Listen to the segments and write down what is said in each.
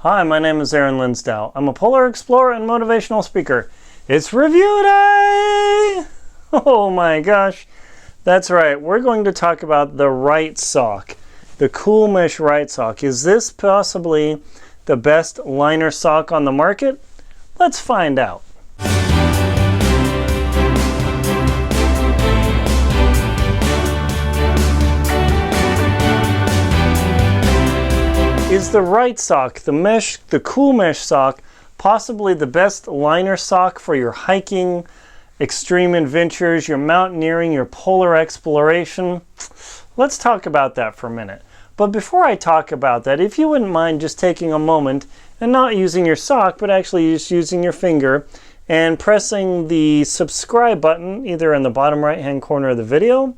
Hi, my name is Aaron Linsdau. I'm a polar explorer and motivational speaker. It's review day! Oh my gosh. That's right. We're going to talk about the Wright sock, the cool mesh Wright sock. Is this possibly the best liner sock on the market? Let's find out. Is the Wright sock, the cool mesh sock, possibly the best liner sock for your hiking, extreme adventures, your mountaineering, your polar exploration? Let's talk about that for a minute. But before I talk about that, if you wouldn't mind just taking a moment and not using your sock, but actually just using your finger and pressing the subscribe button either in the bottom right-hand corner of the video,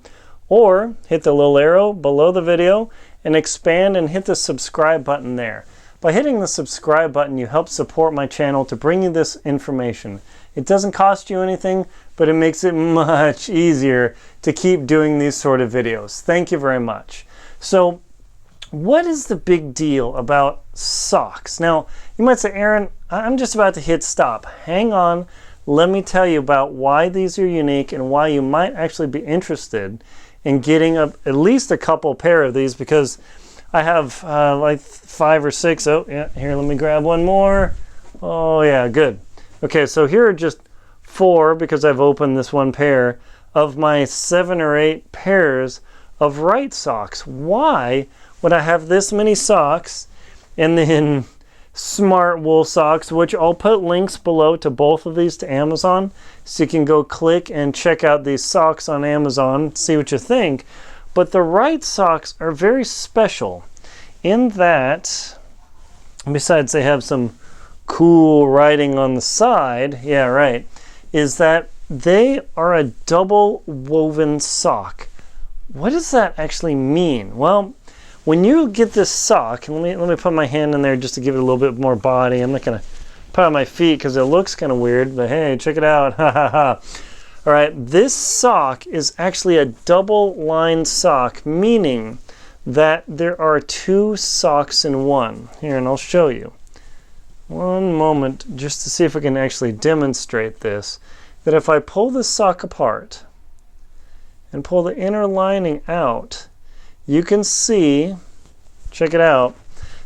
or hit the little arrow below the video and expand and hit the subscribe button there. By hitting the subscribe button, you help support my channel to bring you this information. It doesn't cost you anything, but it makes it much easier to keep doing these sort of videos. Thank you very much. So, what is the big deal about socks? Now, you might say, Aaron, I'm just about to hit stop. Hang on. Let me tell you about why these are unique and why you might actually be interested in getting at least a couple pair of these, because I have like 5 or 6. Oh, yeah, here, let me grab one more. Oh, yeah, good. Okay, so here are just 4, because I've opened this one pair, of my 7 or 8 pairs of Wright socks. Why would I have this many socks and then Smartwool socks, which I'll put links below to both of these to Amazon, so you can go click and check out these socks on Amazon, see what you think. But the Wright socks are very special in that, besides they have some cool writing on the side, yeah, right, is that they are a double woven sock. What does that actually mean? Well, when you get this sock, and let me put my hand in there just to give it a little bit more body. I'm not going to put on my feet because it looks kind of weird, but hey, check it out. Ha ha ha. All right, this sock is actually a double line sock, meaning that there are 2 socks in one. Here, and I'll show you. One moment, just to see if I can actually demonstrate this. That if I pull this sock apart and pull the inner lining out, you can see, check it out,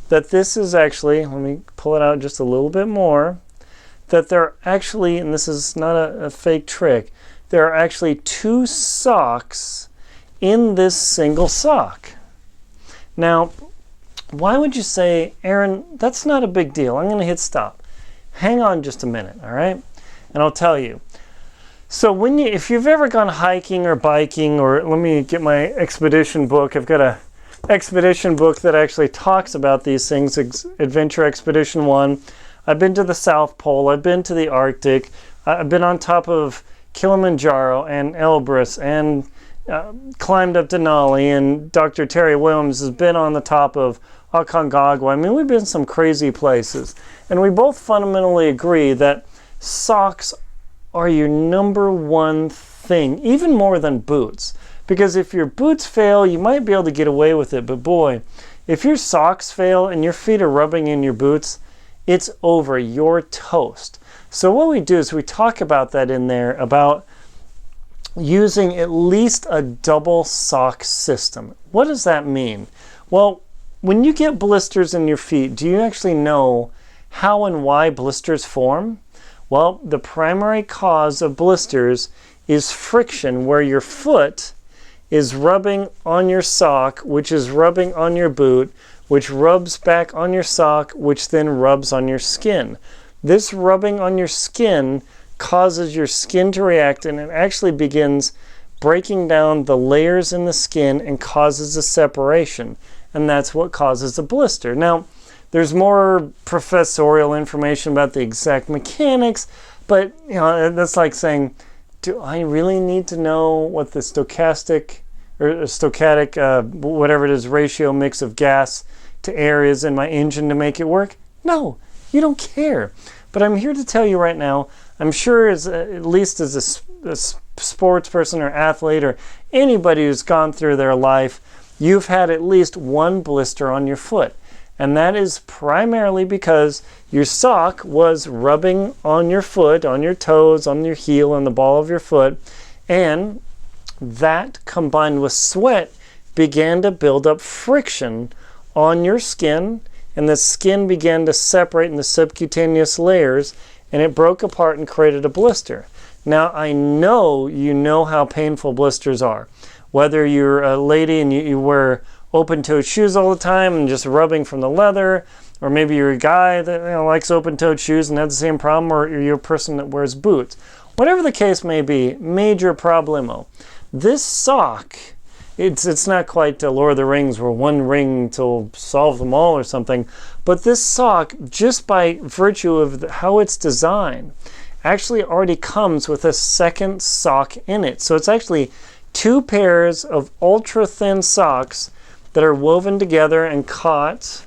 that this is actually, let me pull it out just a little bit more, that there are actually, and this is not a fake trick, there are actually 2 socks in this single sock. Now, why would you say, Aaron, that's not a big deal. I'm going to hit stop. Hang on just a minute, all right? And I'll tell you. So if you've ever gone hiking or biking, or let me get my expedition book. I've got a expedition book that actually talks about these things, Adventure Expedition 1. I've been to the South Pole. I've been to the Arctic. I've been on top of Kilimanjaro and Elbrus and climbed up Denali, and Dr. Terry Williams has been on the top of Aconcagua. I mean, we've been some crazy places. And we both fundamentally agree that socks are your #1 thing, even more than boots. Because if your boots fail, you might be able to get away with it, but boy, if your socks fail and your feet are rubbing in your boots, it's over. You're toast. So what we do is we talk about that in there, about using at least a double sock system. What does that mean? Well, when you get blisters in your feet, do you actually know how and why blisters form? Well, the primary cause of blisters is friction, where your foot is rubbing on your sock, which is rubbing on your boot, which rubs back on your sock, which then rubs on your skin. This rubbing on your skin causes your skin to react, and it actually begins breaking down the layers in the skin and causes a separation. And that's what causes a blister. Now, there's more professorial information about the exact mechanics, but you know, that's like saying, do I really need to know what the stochastic whatever it is, ratio mix of gas to air is in my engine to make it work? No, you don't care. But I'm here to tell you right now, I'm sure at least as a sports person or athlete or anybody who's gone through their life, you've had at least one blister on your foot. And that is primarily because your sock was rubbing on your foot, on your toes, on your heel, and the ball of your foot. And that combined with sweat began to build up friction on your skin. And the skin began to separate in the subcutaneous layers. And it broke apart and created a blister. Now, I know you know how painful blisters are. Whether you're a lady and you wear open-toed shoes all the time and just rubbing from the leather, or maybe you're a guy that likes open-toed shoes and has the same problem, or you're a person that wears boots. Whatever the case may be, major problemo. This sock, it's not quite Lord of the Rings where one ring to solve them all or something, but this sock, just by virtue of how it's designed, actually already comes with a second sock in it. So it's actually 2 pairs of ultra-thin socks that are woven together and caught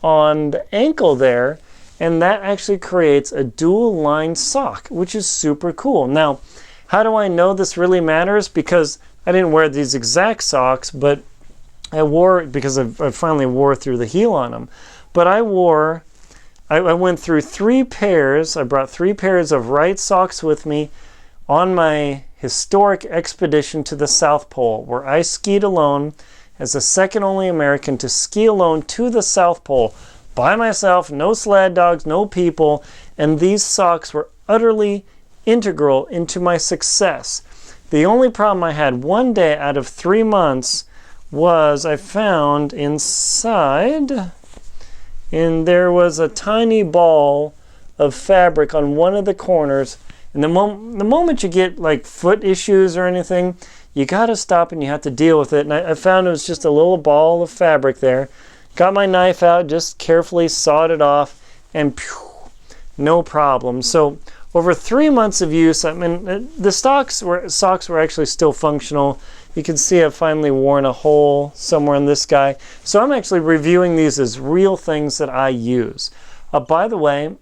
on the ankle there, and that actually creates a dual-line sock, which is super cool. Now, how do I know this really matters? Because I didn't wear these exact socks, but I wore it because I finally wore through the heel on them. But I went through 3 pairs. I brought 3 pairs of Wright Socks with me on my historic expedition to the South Pole, where I skied alone as the second only American to ski alone to the South Pole by myself, no sled dogs, no people, and these socks were utterly integral into my success. The only problem I had one day out of 3 months was I found inside, and there was a tiny ball of fabric on one of the corners. And the moment you get like foot issues or anything, you got to stop and you have to deal with it. And I found it was just a little ball of fabric there. Got my knife out, just carefully sawed it off, and no problem. So over 3 months of use, I mean, the socks were actually still functional. You can see I've finally worn a hole somewhere in this guy. So I'm actually reviewing these as real things that I use. By the way,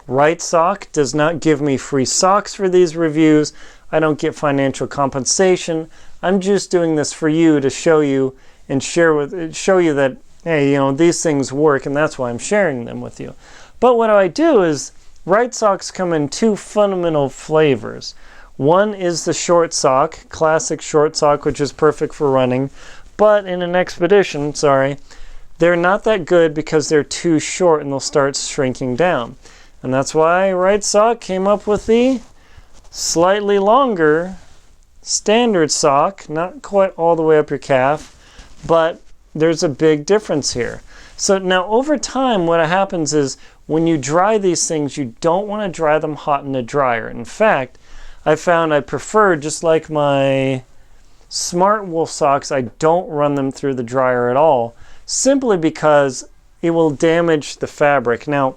Wright Sock does not give me free socks for these reviews. I don't get financial compensation. I'm just doing this for you to show you and show you that, hey, these things work, and that's why I'm sharing them with you. But what I do is, Wright Socks come in 2 fundamental flavors. One is the short sock, classic short sock, which is perfect for running. But in an expedition, they're not that good because they're too short and they'll start shrinking down. And that's why Wright Sock came up with the slightly longer standard sock, not quite all the way up your calf, but there's a big difference here. So now over time, what happens is when you dry these things, you don't want to dry them hot in a dryer. In fact, I found I prefer, just like my Smartwool socks, I don't run them through the dryer at all, simply because it will damage the fabric. Now,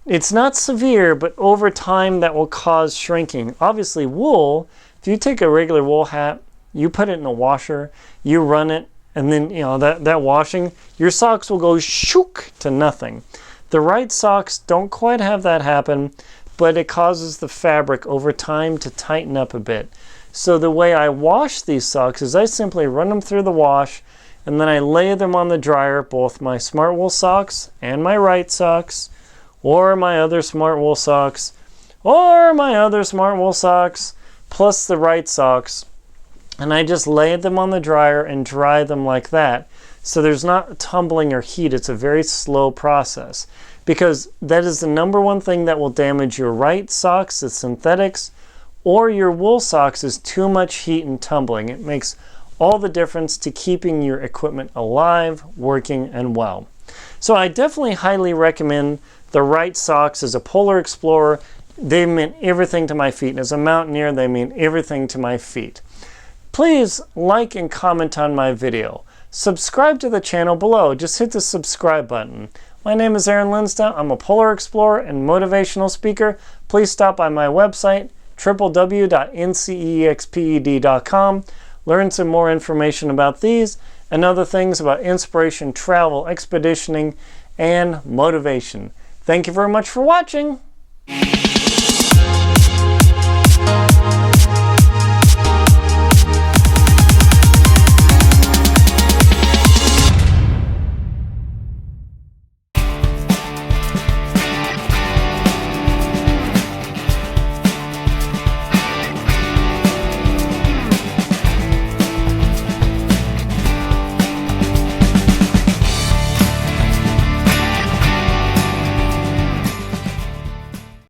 it's not severe, but over time that will cause shrinking. Obviously, wool, if you take a regular wool hat, you put it in a washer, you run it, and then that washing, your socks will go shook to nothing. The Wright Socks don't quite have that happen, but it causes the fabric over time to tighten up a bit. So the way I wash these socks is I simply run them through the wash, and then I lay them on the dryer, both my Smartwool socks and my Wright Socks, or my other Smartwool socks, plus the Wright Socks. And I just lay them on the dryer and dry them like that. So there's not tumbling or heat. It's a very slow process. Because that is the number one thing that will damage your Wright Socks, the synthetics, or your wool socks is too much heat and tumbling. It makes all the difference to keeping your equipment alive, working, and well. So I definitely highly recommend the Wright Socks as a polar explorer. They meant everything to my feet. And as a mountaineer, they mean everything to my feet. Please like and comment on my video. Subscribe to the channel below. Just hit the subscribe button. My name is Aaron Linsdau. I'm a polar explorer and motivational speaker. Please stop by my website, www.ncexped.com. Learn some more information about these and other things about inspiration, travel, expeditioning, and motivation. Thank you very much for watching.